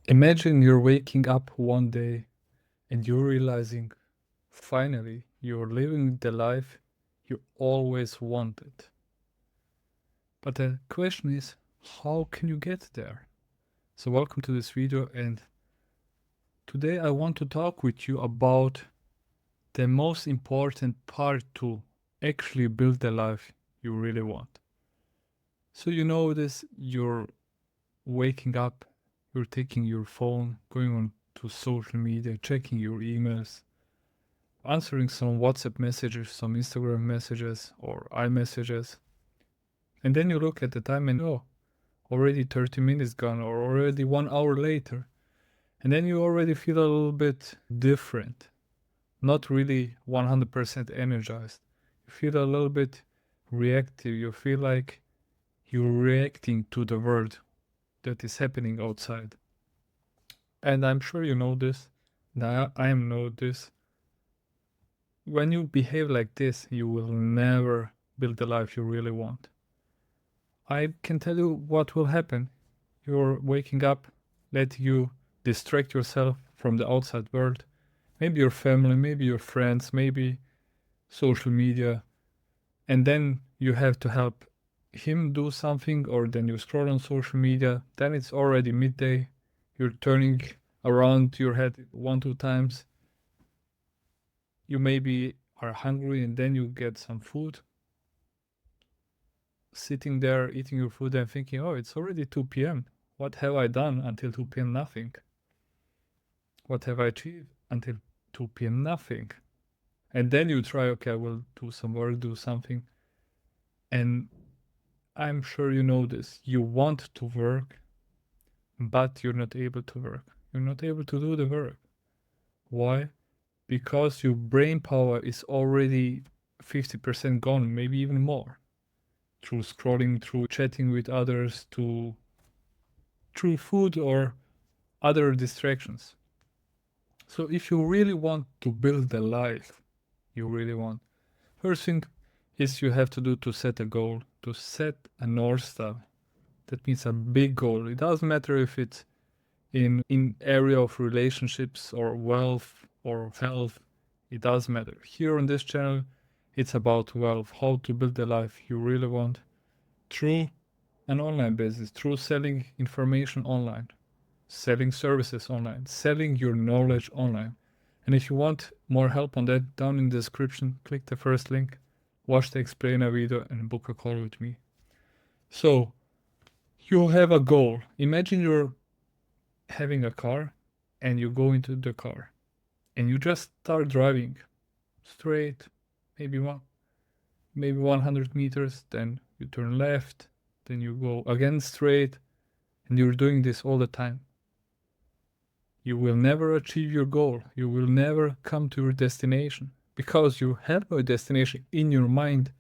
Imagine you're waking up one day and you're realizing finally you're living the life you always wanted. But the question is, how can you get there? So, welcome to this video, and today I want to talk with you about the most important part to actually build the life you really want. So, you know this, you're waking up, you're taking your phone, going on to social media, checking your emails, answering some WhatsApp messages, some Instagram messages, or iMessages. And then you look at the time and oh, already 30 minutes gone, or already 1 hour later. And then you already feel a little bit different, not really 100% energized. You feel a little bit reactive. You feel like you're reacting to the world that is happening outside. And I'm sure you know this. I know this. When you behave like this, you will never build the life you really want. I can tell you what will happen. You're waking up, let you distract yourself from the outside world. Maybe your family, maybe your friends, maybe social media. And then you have to help him do something, or then you scroll on social media. Then it's already midday. You're turning around your head 1, 2 times. You maybe are hungry and then you get some food. Sitting there eating your food and thinking, oh, it's already 2 p.m. What have I done until 2 p.m.? Nothing. What have I achieved until 2 p.m.? Nothing. And then you try, okay, I will do some work, do something. And I'm sure you know this. You want to work, but you're not able to work. You're not able to do the work. Why? Because your brain power is already 50% gone, maybe even more. Through scrolling, through chatting with others, through food or other distractions. So if you really want to build the life you really want, first thing is you have to do to set a goal, to set a North Star. That means a big goal. It doesn't matter if it's in area of relationships or wealth or health. It doesn't matter. Here on this channel, it's about wealth, how to build the life you really want through an online business, through selling information online, selling services online, selling your knowledge online. And if you want more help on that, down in the description, click the first link, watch the explainer video, and book a call with me. So, you have a goal. Imagine you're having a car and you go into the car and you just start driving straight, maybe 100 meters, then you turn left, then you go again straight, and you're doing this all the time. You will never achieve your goal. You will never come to your destination because you have a destination in your mind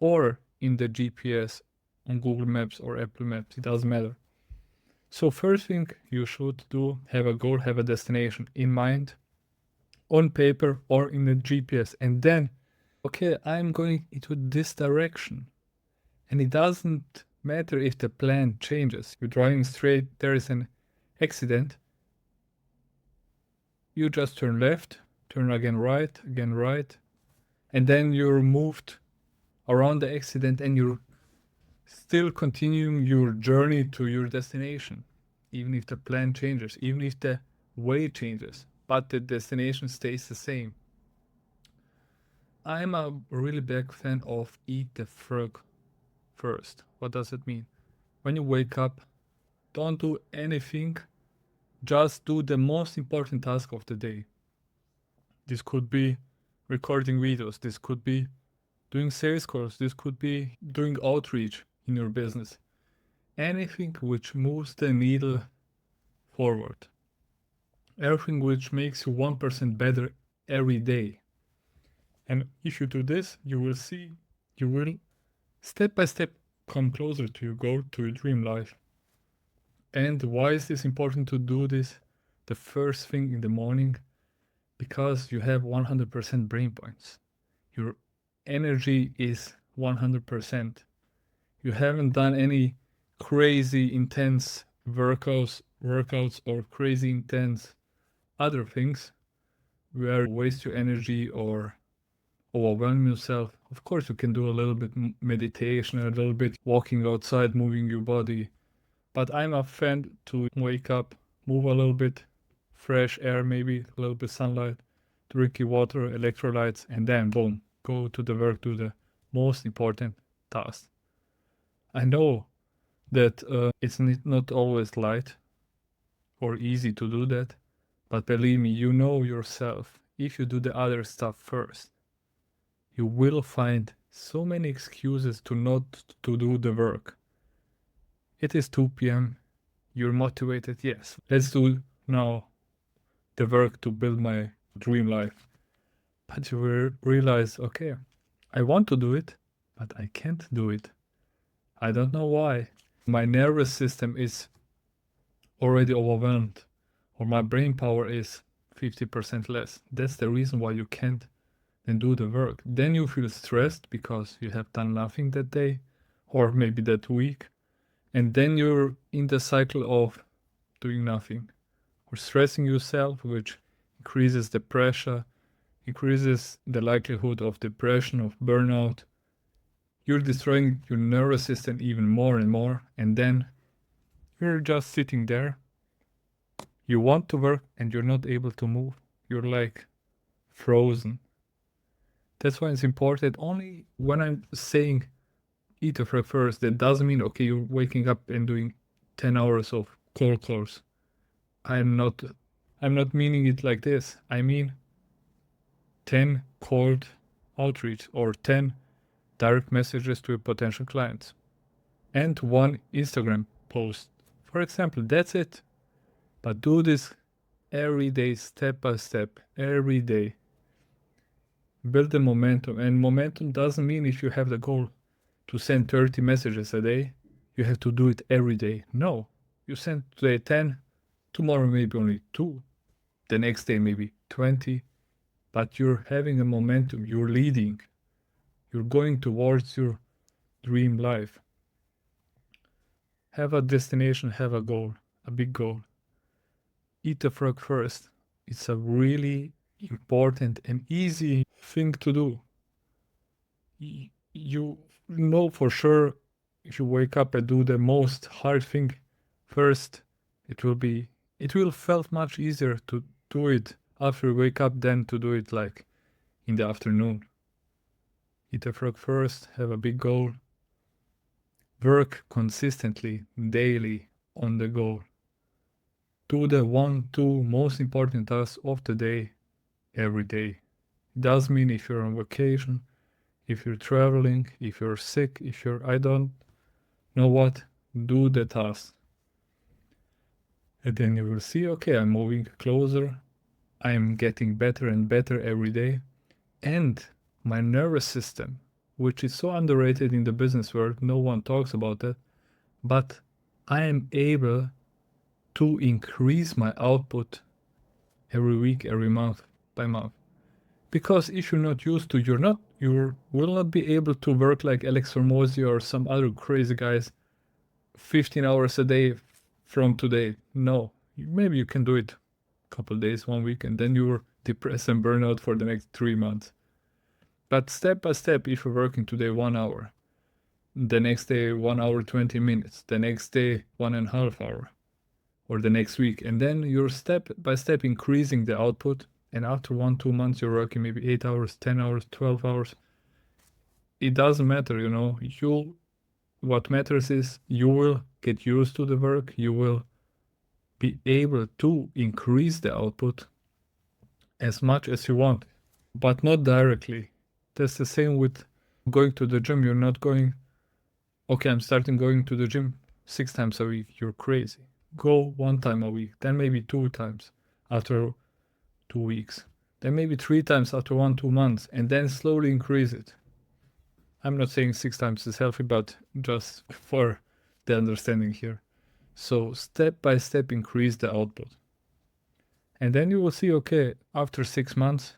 or in the GPS on Google Maps or Apple Maps. It doesn't matter. So first thing you should do, have a goal, have a destination in mind, on paper or in the GPS. And then, okay, I'm going into this direction. And it doesn't matter if the plan changes. You're driving straight, there is an accident. You just turn left, turn again right, and then you're moved around the accident and you're still continuing your journey to your destination, even if the plan changes, even if the way changes, but the destination stays the same. I'm a really big fan of eat the frog first. What does it mean? When you wake up, don't do anything, just do the most important task of the day. This could be recording videos, this could be doing sales calls, this could be doing outreach in your business. Anything which moves the needle forward. Everything which makes you 1% better every day. And if you do this, you will see, you will step by step come closer to your goal, to your dream life. And why is this important to do this the first thing in the morning? Because you have 100% brain points. Your energy is 100%. You haven't done any crazy intense workouts workouts or crazy intense other things where you waste your energy or overwhelm yourself. Of course, you can do a little bit meditation, a little bit walking outside, moving your body. But I'm a fan to wake up, move a little bit, fresh air maybe, a little bit sunlight, drinking water, electrolytes, and then boom, go to the work, do the most important task. I know that it's not always light or easy to do that, but believe me, you know yourself, if you do the other stuff first, you will find so many excuses to not to do the work. It is 2 p.m. You're motivated. Yes, let's do now the work to build my dream life. But you will realize, okay, I want to do it, but I can't do it. I don't know why. My nervous system is already overwhelmed, or my brain power is 50% less. That's the reason why you can't then do the work. Then you feel stressed because you have done nothing that day, or maybe that week. And then you're in the cycle of doing nothing or stressing yourself, which increases the pressure, increases the likelihood of depression, of burnout. You're destroying your nervous system even more and more. And then you're just sitting there. You want to work and you're not able to move. You're like frozen. That's why it's important. Only when I'm saying eat a frog first, that doesn't mean, okay, you're waking up and doing 10 hours of cold calls. I'm not meaning it like this. I mean 10 cold outreach or 10 direct messages to your potential clients and 1 Instagram post. For example, that's it. But do this every day, step by step, every day. Build the momentum. And momentum doesn't mean if you have the goal to send 30 messages a day, you have to do it every day. No, you send today 10, tomorrow maybe only 2, the next day maybe 20, but you're having a momentum, you're leading, you're going towards your dream life. Have a destination, have a goal, a big goal. Eat the frog first. It's a really important and easy thing to do. You know for sure if you wake up and do the most hard thing first, it will felt much easier to do it after you wake up than to do it like in the afternoon. Eat a frog first, have a big goal. Work consistently, daily on the goal. Do the 1-2 most important tasks of the day every day. It does mean if you're on vacation, if you're traveling, if you're sick, if you're, I don't know what, do the task. And then you will see, okay, I'm moving closer. I'm getting better and better every day. And my nervous system, which is so underrated in the business world, no one talks about that, but I am able to increase my output every week, every month by month. Because if you're not used to, you will not be able to work like Alex Hormozi or some other crazy guys 15 hours a day from today. No, maybe you can do it a couple days, 1 week, and then you're depressed and burn out for the next 3 months. But step by step, if you're working today 1 hour, the next day 1 hour 20 minutes, the next day 1.5 hours, or the next week, and then you're step by step increasing the output. And after 1-2 months, you're working maybe 8 hours, 10 hours, 12 hours. It doesn't matter, what matters is you will get used to the work. You will be able to increase the output as much as you want, but not directly. That's the same with going to the gym. You're not going, okay, I'm starting going to the gym 6 times a week. You're crazy. Go 1 time a week, then maybe 2 times after 2 weeks, then maybe 3 times after 1-2 months, and then slowly increase it. I'm not saying 6 times is healthy, but just for the understanding here. So step by step increase the output. And then you will see, okay, after 6 months,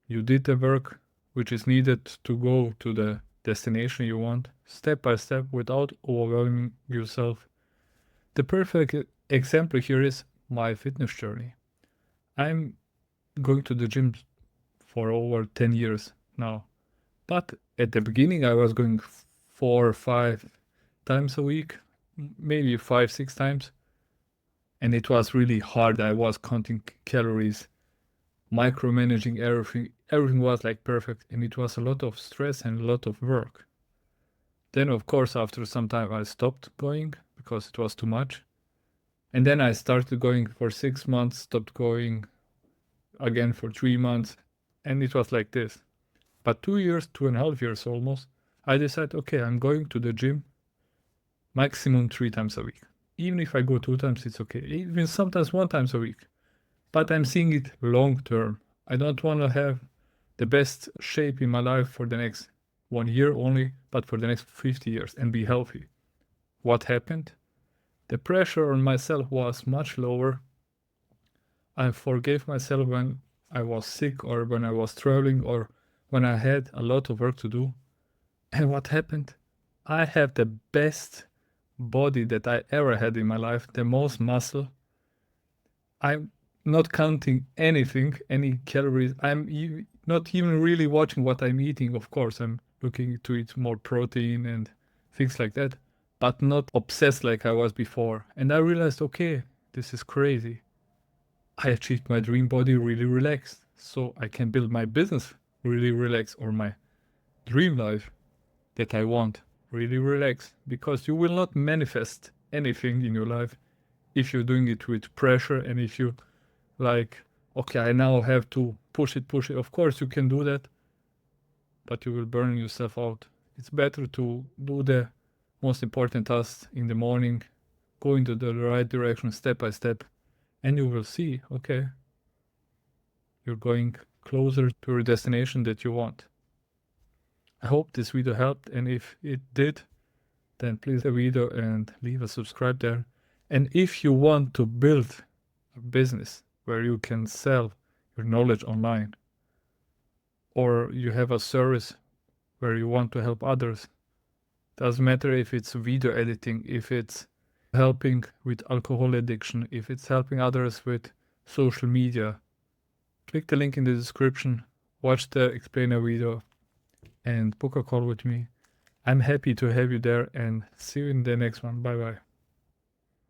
you did the work which is needed to go to the destination you want, step by step, without overwhelming yourself. The perfect example here is my fitness journey. I'm going to the gym for over 10 years now. But at the beginning, I was going 4 or 5 times a week, maybe 5, 6 times. And it was really hard. I was counting calories, micromanaging everything. Everything was like perfect. And it was a lot of stress and a lot of work. Then, of course, after some time, I stopped going because it was too much. And then I started going for 6 months, stopped going again for 3 months. And it was like this. But 2 years, 2.5 years almost, I decided, okay, I'm going to the gym maximum 3 times a week. Even if I go 2 times, it's okay. Even sometimes 1 times a week. But I'm seeing it long term. I don't want to have the best shape in my life for the next 1 year only, but for the next 50 years and be healthy. What happened? The pressure on myself was much lower. I forgave myself when I was sick or when I was traveling or when I had a lot of work to do. And what happened? I have the best body that I ever had in my life, the most muscle. I'm not counting anything, any calories. I'm not even really watching what I'm eating. Of course, I'm looking to eat more protein and things like that, but not obsessed like I was before. And I realized, okay, this is crazy. I achieved my dream body really relaxed. So I can build my business really relaxed, or my dream life that I want really relaxed, because you will not manifest anything in your life if you're doing it with pressure and if you like, okay, I now have to push it. Of course you can do that, but you will burn yourself out. It's better to do the most important tasks in the morning, go into the right direction step by step, and you will see, okay, you're going closer to your destination that you want. I hope this video helped, and if it did, then please like the video and leave a subscribe there. And if you want to build a business where you can sell your knowledge online, or you have a service where you want to help others, doesn't matter if it's video editing, if it's helping with alcohol addiction, if it's helping others with social media, click the link in the description, watch the explainer video, and book a call with me. I'm happy to have you there, and see you in the next one. Bye bye.